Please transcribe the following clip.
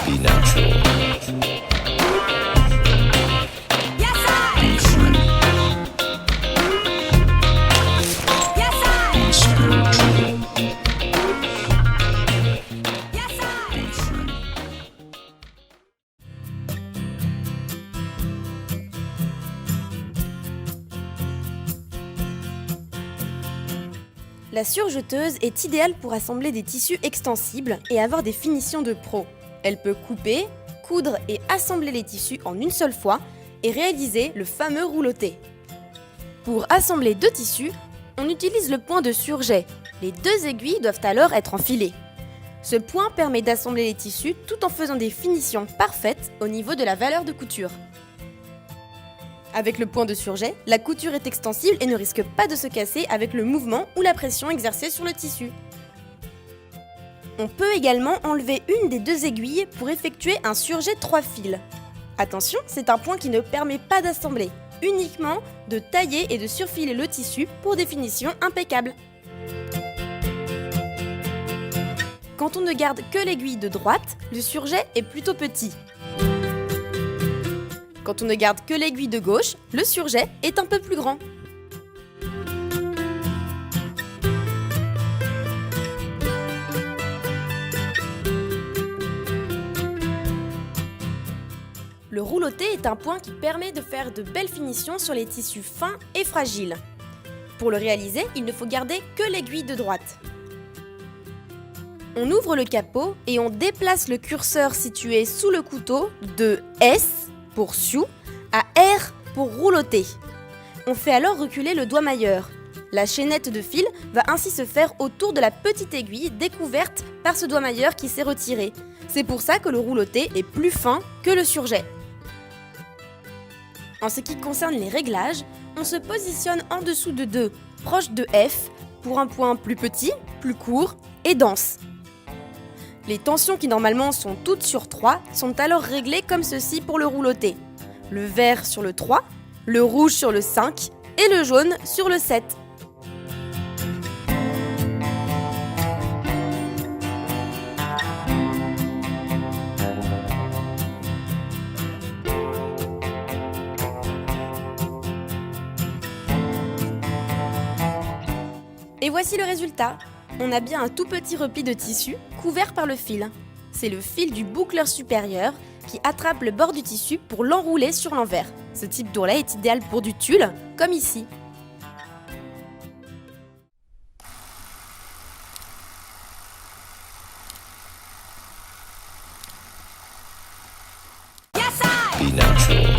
Be natural. Yes, I. Be free. Yes, I. Be spiritual. Yes, I. Be free. La surjeteuse est idéale pour assembler des tissus extensibles et avoir des finitions de pro. Elle peut couper, coudre et assembler les tissus en une seule fois et réaliser le fameux rouloté. Pour assembler deux tissus, on utilise le point de surjet. Les deux aiguilles doivent alors être enfilées. Ce point permet d'assembler les tissus tout en faisant des finitions parfaites au niveau de la valeur de couture. Avec le point de surjet, la couture est extensible et ne risque pas de se casser avec le mouvement ou la pression exercée sur le tissu. On peut également enlever une des deux aiguilles pour effectuer un surjet 3 fils. Attention, c'est un point qui ne permet pas d'assembler, uniquement de tailler et de surfiler le tissu pour des finitions impeccables. Quand on ne garde que l'aiguille de droite, le surjet est plutôt petit. Quand on ne garde que l'aiguille de gauche, le surjet est un peu plus grand. Le rouloté est un point qui permet de faire de belles finitions sur les tissus fins et fragiles. Pour le réaliser, il ne faut garder que l'aiguille de droite. On ouvre le capot et on déplace le curseur situé sous le couteau de S pour sioux à R pour rouloter. On fait alors reculer le doigt mailleur. La chaînette de fil va ainsi se faire autour de la petite aiguille découverte par ce doigt mailleur qui s'est retiré. C'est pour ça que le rouloté est plus fin que le surjet. En ce qui concerne les réglages, on se positionne en dessous de 2, proche de F, pour un point plus petit, plus court et dense. Les tensions qui normalement sont toutes sur 3 sont alors réglées comme ceci pour le rouloté. Le vert sur le 3, le rouge sur le 5 et le jaune sur le 7. Et voici le résultat. On a bien un tout petit repli de tissu couvert par le fil. C'est le fil du boucleur supérieur qui attrape le bord du tissu pour l'enrouler sur l'envers. Ce type d'ourlet est idéal pour du tulle, comme ici. Yes, I. Be natural.